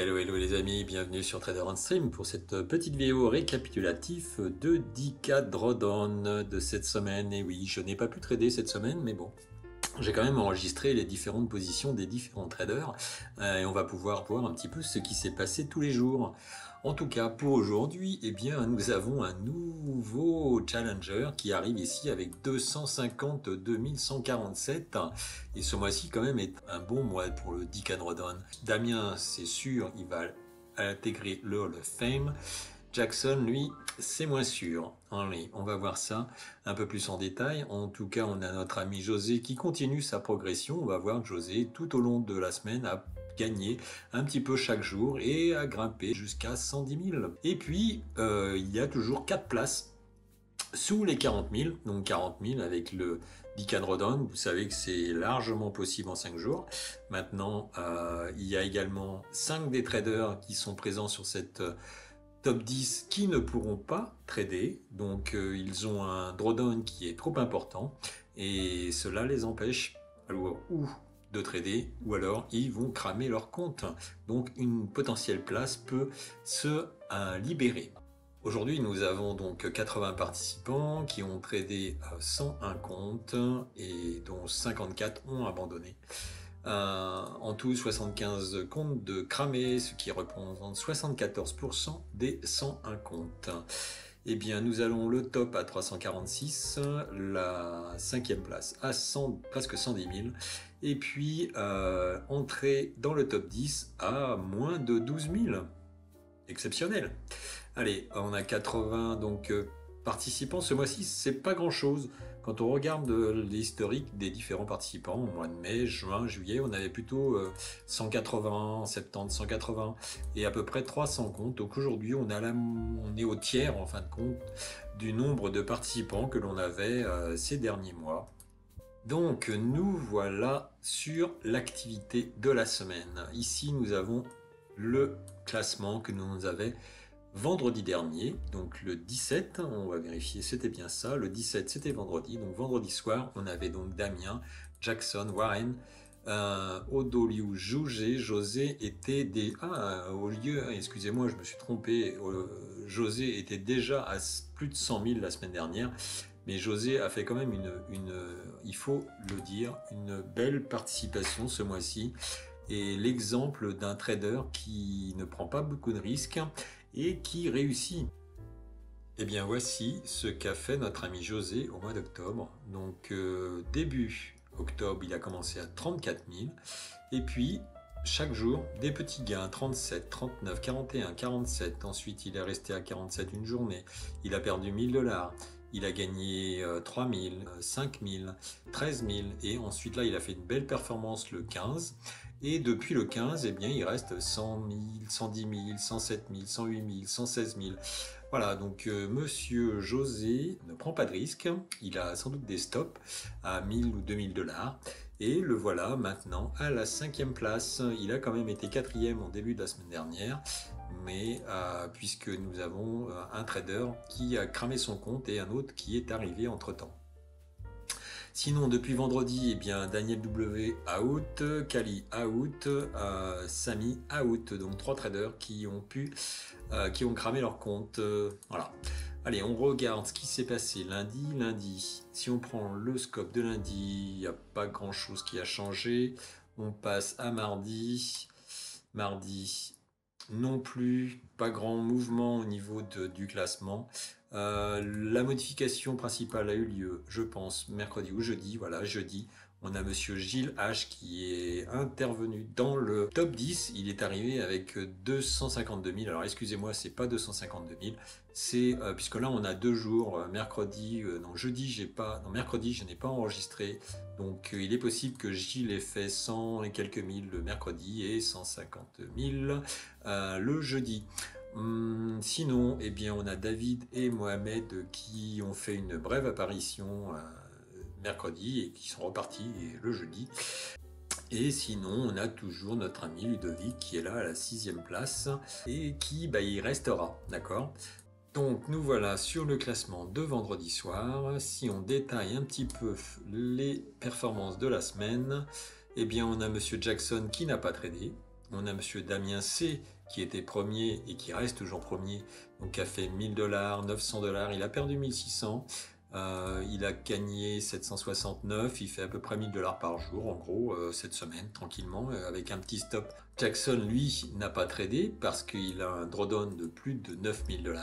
Hello hello les amis, bienvenue sur Trader on Stream pour cette petite vidéo récapitulative de 10K drawdown de cette semaine. Et oui, je n'ai pas pu trader cette semaine, mais bon, j'ai quand même enregistré les différentes positions des différents traders et on va pouvoir voir un petit peu ce qui s'est passé tous les jours. En tout cas, pour aujourd'hui, eh bien, nous avons un nouveau challenger qui arrive ici avec 252 147. Et ce mois-ci, quand même, est un bon mois pour le 10K drawdown. Damien, c'est sûr, il va intégrer le Hall of Fame. Jackson, lui, c'est moins sûr. Allez, on va voir ça un peu plus en détail. En tout cas, on a notre ami José qui continue sa progression. On va voir que José, tout au long de la semaine, a gagné un petit peu chaque jour et a grimpé jusqu'à 110 000. Et puis, il y a toujours 4 places sous les 40 000. Donc 40 000 avec le 10K drawdown. Vous savez que c'est largement possible en 5 jours. Maintenant, il y a également 5 des traders qui sont présents sur cette top 10 qui ne pourront pas trader, donc ils ont un drawdown qui est trop important et cela les empêche alors, ou de trader ou alors ils vont cramer leur compte. Donc une potentielle place peut se libérer. Aujourd'hui, nous avons donc 80 participants qui ont tradé 101 comptes et dont 54 ont abandonné. En tout, 75 comptes de cramés, ce qui représente 74% des 101 comptes. Eh bien, nous allons le top à 346, la 5e place à presque 110 000, et puis entrée dans le top 10 à moins de 12 000. Exceptionnel. Allez, on a 80 donc participants ce mois-ci, c'est pas grand-chose. Quand on regarde l'historique des différents participants, au mois de mai, juin, juillet, on avait plutôt 180, 70, 180 et à peu près 300 comptes. Donc aujourd'hui, on est au tiers en fin de compte du nombre de participants que l'on avait ces derniers mois. Donc nous voilà sur l'activité de la semaine. Ici, nous avons le classement que nous avons vendredi dernier, donc le 17, on va vérifier, c'était bien ça, le 17 c'était vendredi, donc vendredi soir, on avait donc Damien, Jackson, Warren, Odoliu, José était des... Ah, au lieu, excusez-moi, je me suis trompé, José était déjà à plus de 100 000 la semaine dernière, mais José a fait quand même il faut le dire, une belle participation ce mois-ci, et l'exemple d'un trader qui ne prend pas beaucoup de risques et qui réussit. Eh bien voici ce qu'a fait notre ami José au mois d'octobre. Donc début octobre, il a commencé à 34 000 et puis chaque jour des petits gains, 37, 39, 41, 47. Ensuite il est resté à 47 une journée, il a perdu 1000 $. Il a gagné 3 000, 5 000, 13 000 et ensuite là il a fait une belle performance le 15 et depuis le 15 eh bien il reste 100 000, 110 000, 107 000, 108 000, 116 000. Voilà, donc monsieur José ne prend pas de risque, il a sans doute des stops à 1000 ou 2000 $. Et le voilà maintenant à la 5e place. Il a quand même été 4e en début de la semaine dernière, mais puisque nous avons un trader qui a cramé son compte et un autre qui est arrivé entre temps. Sinon, depuis vendredi, eh bien, Daniel W out, Kali out, Samy out, donc 3 traders qui ont cramé leur compte. Voilà. Allez, on regarde ce qui s'est passé lundi. Si on prend le scope de lundi, il n'y a pas grand chose qui a changé. On passe à mardi. Mardi, non plus, pas grand mouvement au niveau du classement. La modification principale a eu lieu, je pense, mercredi ou jeudi. Voilà, jeudi, on a monsieur Gilles H qui est intervenu dans le top 10. Il est arrivé avec 252 000. Alors, excusez-moi, c'est pas 252 000. C'est, puisque là, on a 2 jours, mercredi, non, mercredi, je n'ai pas enregistré. Donc, il est possible que Gilles ait fait 100 et quelques mille le mercredi et 150 000 le jeudi. Sinon, eh bien, on a David et Mohamed qui ont fait une brève apparition mercredi et qui sont repartis le jeudi. Et sinon, on a toujours notre ami Ludovic qui est là à la 6e place et qui, il restera, d'accord ? Donc nous voilà sur le classement de vendredi soir. Si on détaille un petit peu les performances de la semaine, eh bien on a monsieur Jackson qui n'a pas tradé, On a monsieur Damien C qui était premier et qui reste toujours premier, donc qui a fait 1000 $, 900 $, il a perdu 1600. Il a gagné 769, il fait à peu près 1000 $ par jour en gros cette semaine tranquillement avec un petit stop. Jackson lui n'a pas tradé parce qu'il a un drawdown de plus de 9000 $.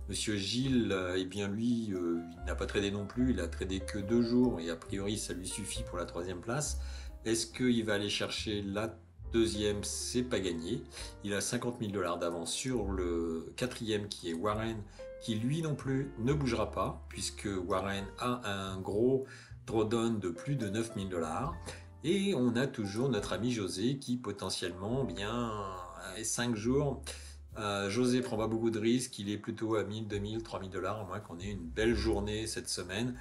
Monsieur Gilles, eh bien lui, il n'a pas tradé non plus, il a tradé que 2 jours et a priori ça lui suffit pour la 3e place. Est-ce qu'il va aller chercher la 2e? C'est pas gagné. Il a 50 000 $ d'avance sur le 4e qui est Warren, qui lui non plus ne bougera pas, puisque Warren a un gros drawdown de plus de 9 000 $. Et on a toujours notre ami José qui potentiellement, bien, 5 jours, José prend pas beaucoup de risques, il est plutôt à 1000, 2000, 3000 $, à moins qu'on ait une belle journée cette semaine.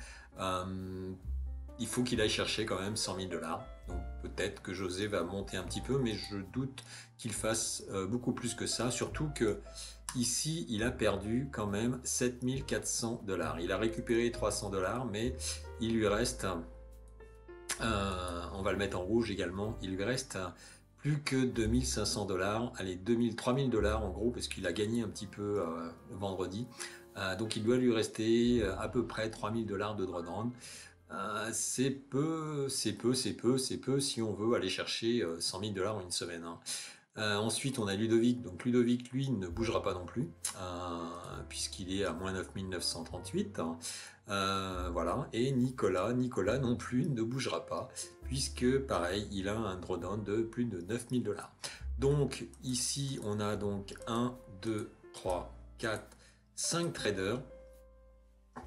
Il faut qu'il aille chercher quand même 100 000 $. Donc peut-être que José va monter un petit peu, mais je doute qu'il fasse beaucoup plus que ça, surtout que ici, il a perdu quand même 7400 $. Il a récupéré 300 $, mais il lui reste, on va le mettre en rouge également, il lui reste plus que 2500 $, allez, 2000, 3000 $ en gros, parce qu'il a gagné un petit peu vendredi. Donc il doit lui rester à peu près 3000 $ de drawdown. C'est peu si on veut aller chercher 100 000 $ en une semaine. Ensuite, on a Ludovic. Donc Ludovic, lui, ne bougera pas non plus, puisqu'il est à moins 9938. Voilà. Et Nicolas non plus ne bougera pas, puisque pareil, il a un drawdown de plus de 9000 $. Donc ici, on a donc 1, 2, 3, 4, 5 traders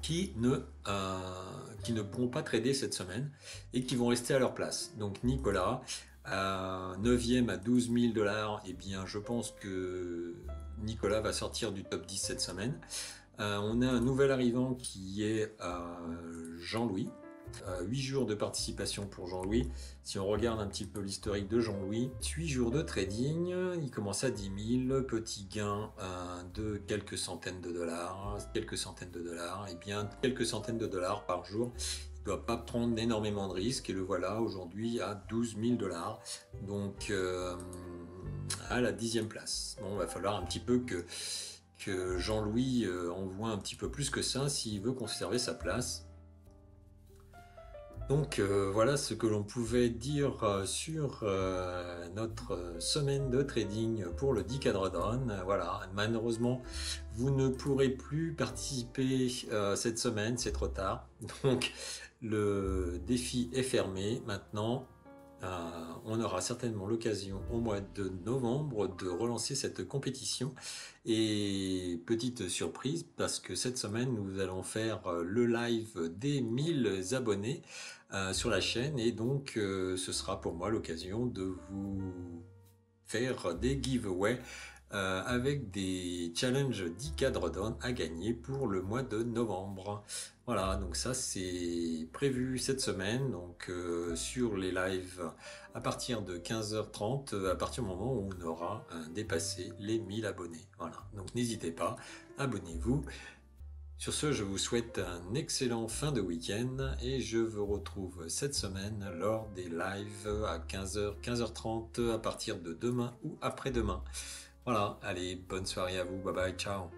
qui ne pourront pas trader cette semaine et qui vont rester à leur place. Donc Nicolas, 9e à 12 000 $, eh bien je pense que Nicolas va sortir du top 10 cette semaine. On a un nouvel arrivant qui est Jean-Louis. 8 jours de participation pour Jean-Louis. Si on regarde un petit peu l'historique de Jean-Louis, 8 jours de trading, il commence à 10 000, petit gain de quelques centaines de dollars, et bien quelques centaines de dollars par jour. Il ne doit pas prendre énormément de risques et le voilà aujourd'hui à 12 000 $, donc à la 10e place. Bon, il va falloir un petit peu que Jean-Louis envoie un petit peu plus que ça s'il veut conserver sa place. Donc voilà ce que l'on pouvait dire sur notre semaine de trading pour le 10K Drawdown. Voilà, malheureusement, vous ne pourrez plus participer cette semaine, c'est trop tard. Donc le défi est fermé maintenant. On aura certainement l'occasion au mois de novembre de relancer cette compétition. Et petite surprise, parce que cette semaine, nous allons faire le live des 1000 abonnés sur la chaîne. Et donc, ce sera pour moi l'occasion de vous faire des giveaways avec des challenges 10K Drawdown à gagner pour le mois de novembre. Voilà, donc ça c'est prévu cette semaine, donc sur les lives à partir de 15h30, à partir du moment où on aura dépassé les 1000 abonnés. Voilà, donc n'hésitez pas, abonnez-vous. Sur ce, je vous souhaite un excellent fin de week-end et je vous retrouve cette semaine lors des lives à 15h, 15h30 à partir de demain ou après-demain. Voilà, allez, bonne soirée à vous, bye bye, ciao.